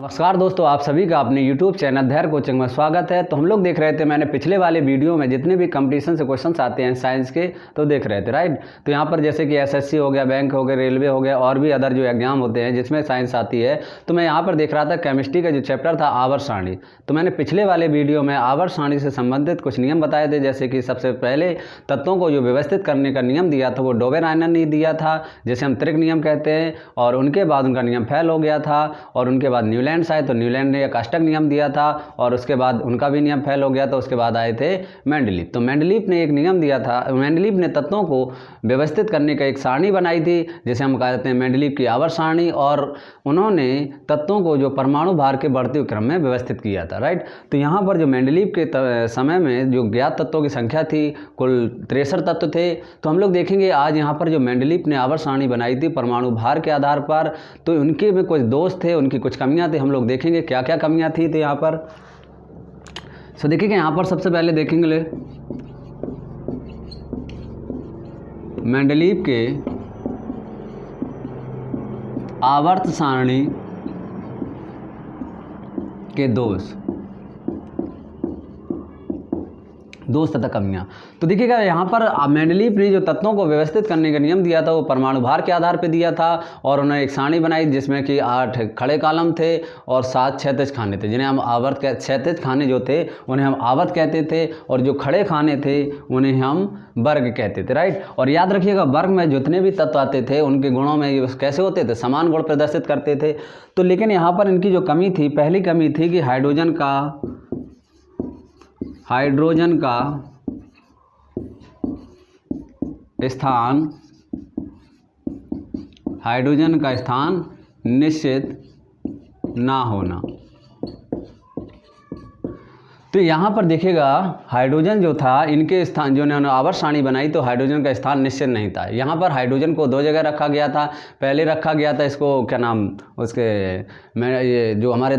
नमस्कार दोस्तों, आप सभी का अपने YouTube चैनल धैर्य कोचिंग में स्वागत है। तो हम लोग देख रहे थे, मैंने पिछले वाले वीडियो में जितने भी कंपटीशन से क्वेश्चंस आते हैं साइंस के तो देख रहे थे, राइट। तो यहाँ पर जैसे कि एसएससी हो गया, बैंक हो गया, रेलवे हो गया और भी अदर जो एग्जाम होते हैं जिसमें साइंस आती है। तो मैं यहाँ पर देख रहा था केमिस्ट्री का जो चैप्टर था आवर्त सारणी। तो मैंने पिछले वाले वीडियो में आवर्त सारणी से संबंधित कुछ नियम बताए थे, जैसे कि सबसे पहले तत्वों को जो व्यवस्थित करने का नियम दिया था वो डोबेरायनन ने दिया था, जिसे हम त्रिक नियम कहते हैं। और उनके बाद उनका नियम फेल हो गया था और उनके बाद न्यूलैंड्स आए तो न्यूलैंड ने एक अष्टक नियम दिया था और उसके बाद उनका भी नियम फेल हो गया। तो उसके बाद आए थे मेंडलीव। तो मेंडलीव ने एक नियम दिया था, मेंडलीव ने तत्वों को व्यवस्थित करने का एक सारणी बनाई थी जिसे हम कहते हैं मेंडलीव की आवर्त सारणी। और उन्होंने तत्वों को जो परमाणु भार के बढ़ते हुए क्रम में व्यवस्थित किया था, राइट। तो यहाँ पर जो मेंडलीव के समय में जो ज्ञात तत्वों की संख्या थी कुल 63 तत्व थे। तो हम लोग देखेंगे आज यहाँ पर जो मेंडलीव ने आवर्त सारणी बनाई थी परमाणु भार के आधार पर, तो उनके में कुछ दोष थे, उनकी कुछ कमियां थी। हम लोग देखेंगे क्या क्या कमियां थी। तो यहाँ पर देखिएगा, यहाँ पर सबसे पहले देखेंगे मेंडलीव के आवर्त सारणी के दोष तथा कमियां। तो देखिएगा, यहाँ पर मेंडलीव ने जो तत्वों को व्यवस्थित करने का नियम दिया था वो परमाणु भार के आधार पर दिया था और उन्होंने एक सारणी बनाई जिसमें कि 8 खड़े कॉलम थे और 7 क्षैतिज खाने थे, जिन्हें हम आवर्त क्षैतिज खाने जो थे उन्हें हम आवर्त कहते थे और जो खड़े खाने थे उन्हें हम वर्ग कहते थे, राइट। और याद रखिएगा, वर्ग में जितने भी तत्व आते थे उनके गुणों में कैसे होते थे, समान गुण प्रदर्शित करते थे। तो लेकिन यहाँ पर इनकी जो कमी थी, पहली कमी थी कि हाइड्रोजन का स्थान निश्चित ना होना। तो यहाँ पर देखिएगा, हाइड्रोजन जो था, इनके स्थान जो उन्होंने आवर्त सारणी बनाई तो हाइड्रोजन का स्थान निश्चित नहीं था। यहाँ पर हाइड्रोजन को 2 जगह रखा गया था। पहले रखा गया था इसको, क्या नाम उसके, ये जो हमारे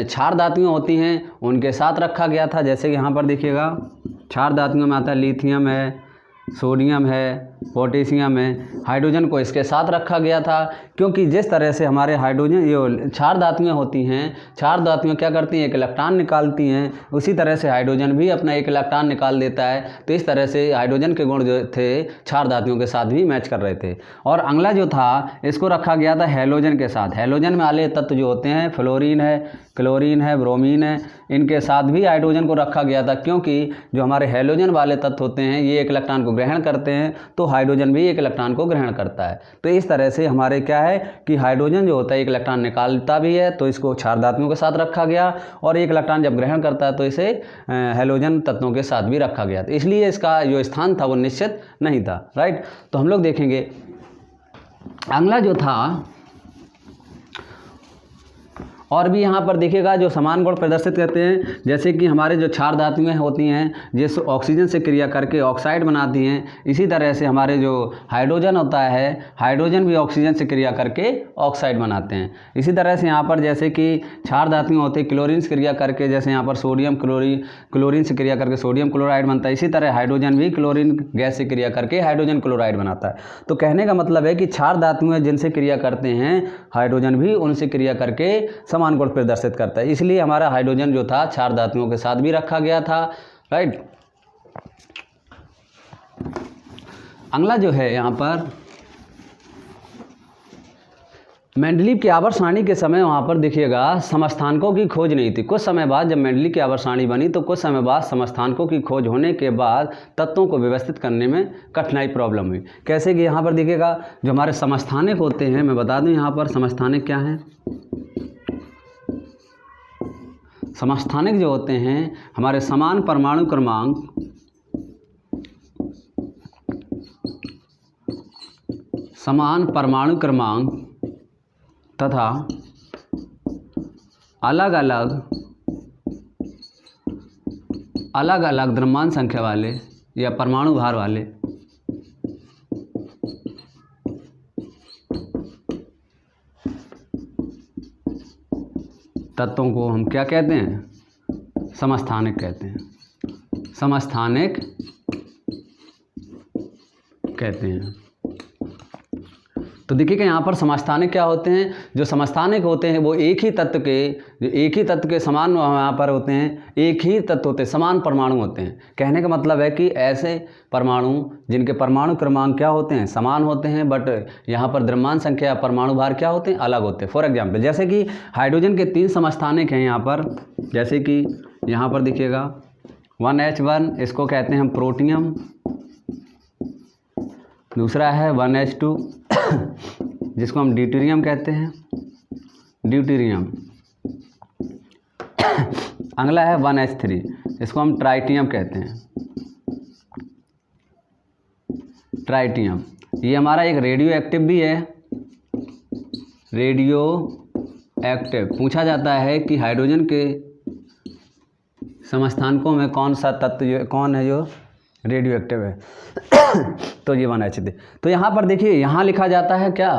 क्षार धातुएं होती हैं उनके साथ रखा गया था। जैसे कि यहाँ पर देखिएगा, क्षार धातुओं में आता है लिथियम है, सोडियम है, पोटेशियम है। हाइड्रोजन को इसके साथ रखा गया था क्योंकि जिस तरह से हमारे हाइड्रोजन ये क्षार धातुएं होती हैं, क्षार धातुएं क्या करती हैं, एक इलेक्ट्रॉन निकालती हैं, उसी तरह से हाइड्रोजन भी अपना एक इलेक्ट्रॉन निकाल देता है। तो इस तरह से हाइड्रोजन के गुण जो थे क्षार धातुओं के साथ भी मैच कर रहे थे। और अगला जो था, इसको रखा गया था हैलोजन के साथ। हैलोजन में वाले तत्व जो होते हैं फ्लोरीन है, क्लोरीन है, ब्रोमीन है, इनके साथ भी हाइड्रोजन को रखा गया था क्योंकि जो हमारे हैलोजन वाले तत्व होते हैं ये एक इलेक्ट्रॉन को ग्रहण करते हैं, तो हाइड्रोजन भी एक इलेक्ट्रॉन को ग्रहण करता है। तो इस तरह से हमारे क्या है कि हाइड्रोजन जो होता है एक इलेक्ट्रॉन निकालता भी है, तो इसको क्षार धातुओं के साथ रखा गया और एक इलेक्ट्रॉन जब ग्रहण करता है तो इसे हैलोजन तत्वों के साथ भी रखा गया। तो इसलिए इसका जो स्थान था वो निश्चित नहीं था, राइट। तो हम लोग देखेंगे अगला जो था, और भी यहाँ पर देखिएगा जो समान गुण प्रदर्शित करते हैं, जैसे कि हमारे जो क्षार धातुएं होती हैं जिस ऑक्सीजन से क्रिया करके ऑक्साइड बनाती हैं, इसी तरह से हमारे जो हाइड्रोजन होता है, हाइड्रोजन भी ऑक्सीजन से क्रिया करके ऑक्साइड बनाते हैं। इसी तरह से यहाँ पर जैसे कि क्षार धातुएं होती हैं क्लोरीन से क्रिया करके, जैसे यहाँ पर सोडियम क्लोरीन से क्रिया करके सोडियम क्लोराइड बनता है, इसी तरह हाइड्रोजन भी क्लोरीन गैस से क्रिया करके हाइड्रोजन क्लोराइड बनाता है। तो कहने का मतलब है कि क्षार धातुएं जिनसे क्रिया करते हैं हाइड्रोजन भी उनसे क्रिया करके समान गुण प्रदर्शित करता है। इसलिए हमारा हाइड्रोजन जो था क्षार धातुओं के साथ भी रखा गया था, राइट। अगला जो है यहाँ पर मेंडलीव की आवर्त सारणी के समय, वहाँ पर देखिएगा समस्थानिकों की खोज नहीं थी। कुछ समय बाद जब मेंडलीव की आवर्त सारणी बनी तो कुछ समय बाद समस्थानिकों की खोज होने के बाद तत्वों को व्यवस्थित करने में कठिनाई प्रॉब्लम हुई। कैसे कि यहाँ पर देखिएगा जो हमारे समस्थानिक होते हैं, मैं बता दूँ यहाँ पर समस्थानिक क्या हैं। समस्थानिक जो होते हैं हमारे समान परमाणु क्रमांक तथा अलग अलग द्रव्यमान संख्या वाले या परमाणु भार वाले तत्वों को हम क्या कहते हैं, समस्थानिक कहते हैं। समस्थानिक कहते हैं। तो देखिएगा यहाँ पर समस्थानिक क्या होते हैं, जो समस्थानिक होते हैं वो एक ही तत्व के समान यहाँ पर होते हैं, एक ही तत्व होते हैं, समान परमाणु होते हैं। कहने का मतलब है कि ऐसे परमाणु जिनके परमाणु क्रमांक क्या होते हैं, समान होते हैं, बट यहाँ पर द्रव्यमान संख्या या परमाणु भार क्या होते हैं, अलग होते हैं। फॉर एग्जाम्पल जैसे कि हाइड्रोजन के 3 समस्थानिक हैं यहाँ पर, जैसे कि यहाँ पर देखिएगा 1H1, इसको कहते हैं हम प्रोटियम, दूसरा है 1H2 जिसको हम ड्यूटेरियम कहते हैं, ड्यूटेरियम। अगला है 1H3, इसको हम ट्राइटियम कहते हैं, ट्राइटियम। ये हमारा एक रेडियो एक्टिव भी है, रेडियो एक्टिव। पूछा जाता है कि हाइड्रोजन के समस्थानिकों में कौन सा तत्व कौन है जो रेडियो एक्टिव है तो ये 1H3। तो यहाँ पर देखिए, यहाँ लिखा जाता है क्या,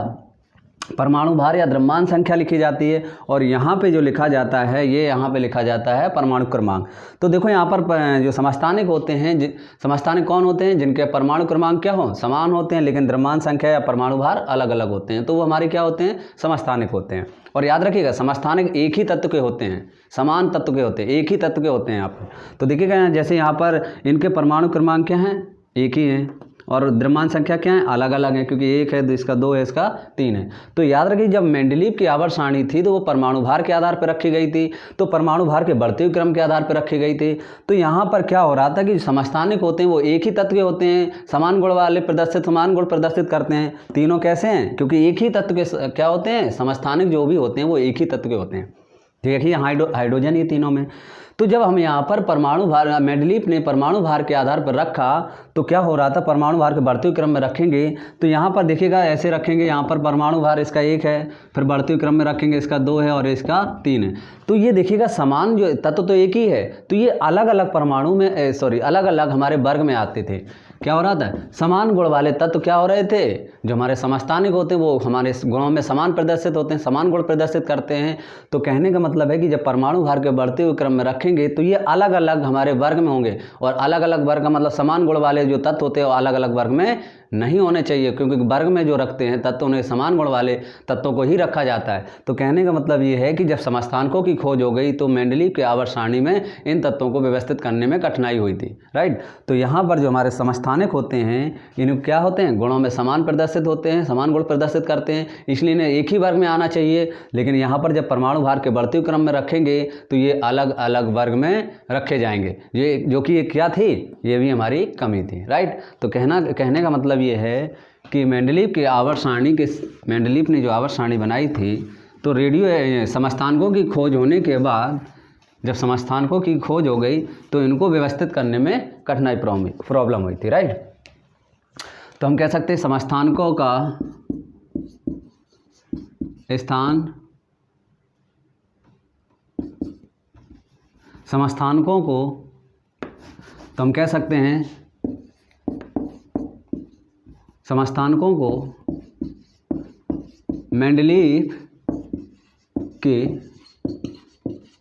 परमाणु भार या द्रव्यमान संख्या लिखी जाती है, और यहाँ पे जो लिखा जाता है ये यहाँ पे लिखा जाता है परमाणु क्रमांक। तो देखो यहाँ पर जो समस्थानिक होते हैं, समस्थानिक कौन होते हैं, जिनके परमाणु क्रमांक क्या हो, समान होते हैं, लेकिन द्रव्यमान संख्या या परमाणु भार अलग अलग होते हैं, तो वो हमारे क्या होते हैं, समस्थानिक होते हैं। और याद रखिएगा समस्थानिक एक ही तत्व के होते हैं, समान तत्व के होते हैं, एक ही तत्व के होते हैं यहाँ पर। तो देखिएगा जैसे यहाँ पर इनके परमाणु क्रमांक क्या हैं, एक ही हैं, और द्रव्यमान संख्या क्या है, अलग अलग है, क्योंकि एक है, इसका 2 है, इसका 3 है। तो याद रखिए जब मेंडलीव की आवर्त सारणी थी तो वो परमाणु भार के आधार पर रखी गई थी, तो परमाणु भार के बढ़ते हुए क्रम के आधार पर रखी गई थी। तो यहाँ पर क्या हो रहा था कि समस्थानिक होते हैं वो एक ही तत्व के होते हैं, समान गुण वाले प्रदर्शित, समान गुण प्रदर्शित करते हैं। तीनों कैसे हैं, क्योंकि एक ही तत्व के क्या होते हैं, समस्थानिक जो भी होते हैं वो एक ही तत्व के होते हैं। ठीक है, हाइड्रोजन ये तीनों में। तो जब हम यहाँ पर परमाणु भार, मेंडलीव ने परमाणु भार के आधार पर रखा तो क्या हो रहा था, परमाणु भार के बढ़ते हुए क्रम में रखेंगे तो यहाँ पर देखिएगा ऐसे रखेंगे, यहाँ पर परमाणु भार इसका 1 है, फिर बढ़ते हुए क्रम में रखेंगे इसका 2 है और इसका 3 है। तो ये देखिएगा समान जो तत्व तो एक ही है, तो ये अलग अलग परमाणु में अलग अलग हमारे वर्ग में आते थे। क्या हो रहा था, समान गुण वाले तत्व क्या हो रहे थे, जो हमारे समस्थानिक होते हैं वो हमारे गुणों में समान प्रदर्शित होते हैं, समान गुण प्रदर्शित करते हैं। तो कहने का मतलब है कि जब परमाणु भार के बढ़ते हुए क्रम में रखेंगे तो ये अलग अलग हमारे वर्ग में होंगे, और अलग अलग वर्ग का मतलब समान गुण वाले जो तत्व होते हैं वो अलग अलग वर्ग में नहीं होने चाहिए, क्योंकि वर्ग में जो रखते हैं तत्वों ने समान गुण वाले तत्वों को ही रखा जाता है। तो कहने का मतलब ये है कि जब समस्थानिकों की खोज हो गई तो मेंडलीव के आवर्त सारणी में इन तत्वों को व्यवस्थित करने में कठिनाई हुई थी, राइट। तो यहाँ पर जो हमारे समस्थानिक होते हैं इन क्या होते हैं, गुणों में समान प्रदर्शित होते हैं, समान गुण प्रदर्शित करते हैं, इसलिए इन्हें एक ही वर्ग में आना चाहिए। लेकिन यहाँ पर जब परमाणु भार के बढ़ते हुए क्रम में रखेंगे तो ये अलग अलग वर्ग में रखे जाएंगे, ये जो कि ये क्या थी, ये भी हमारी कमी थी, राइट। तो कहने का मतलब ये है कि मेंडलीव के आवर्त सारणी के मेंडलीव ने जो आवर्त सारणी बनाई थी तो रेडियो समस्थानिकों की खोज होने के बाद, जब समस्थानिकों की खोज हो गई तो इनको व्यवस्थित करने में कठिनाई प्रॉब्लम हुई थी, राइट। तो हम कह सकते हैं समस्थानिकों का स्थान, समस्थानिकों को तो हम कह सकते हैं समस्थानिकों को मेंडलीव के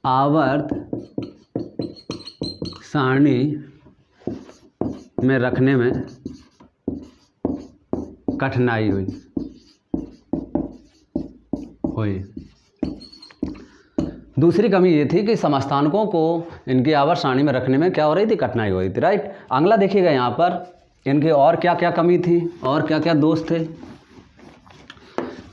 आवर्त सारणी में रखने में कठिनाई हुई। दूसरी कमी ये थी कि समस्थानिकों को इनकी आवर्त सारणी में रखने में क्या हो रही थी, कठिनाई हो रही थी, राइट। अगला देखिएगा यहाँ पर इनके और क्या क्या कमी थी और क्या क्या दोष थे।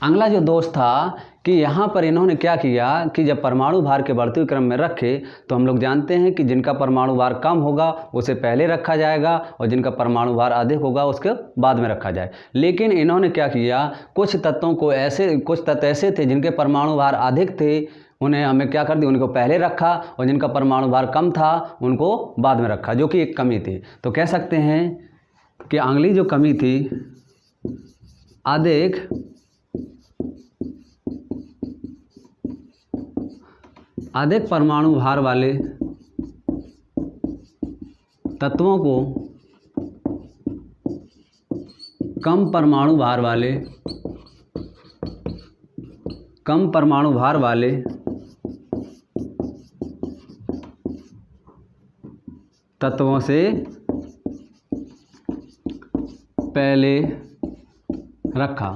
अगला जो दोष था कि यहाँ पर इन्होंने क्या किया कि जब परमाणु भार के बढ़ते हुए क्रम में रखे तो हम लोग जानते हैं कि जिनका परमाणु भार कम होगा उसे पहले रखा जाएगा और जिनका परमाणु भार अधिक होगा उसके बाद में रखा जाए। लेकिन इन्होंने क्या किया, कुछ तत्व ऐसे थे जिनके परमाणु भार अधिक थे, उन्हें हमें क्या कर दिया, उनको पहले रखा, और जिनका परमाणु भार कम था उनको बाद में रखा, जो कि एक कमी थी। तो कह सकते हैं कि अगली जो कमी थी, अधिक परमाणु भार वाले तत्वों को कम परमाणु भार वाले तत्वों से पहले रखा।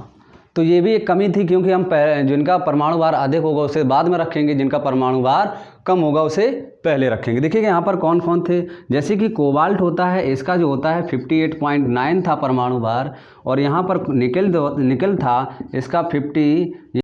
तो ये भी एक कमी थी, क्योंकि हम जिनका परमाणु भार अधिक होगा उसे बाद में रखेंगे, जिनका परमाणु भार कम होगा उसे पहले रखेंगे। देखिएगा यहाँ पर कौन कौन थे, जैसे कि कोबाल्ट होता है, इसका जो होता है 58.9 था परमाणु भार, और यहाँ पर निकल था, इसका 50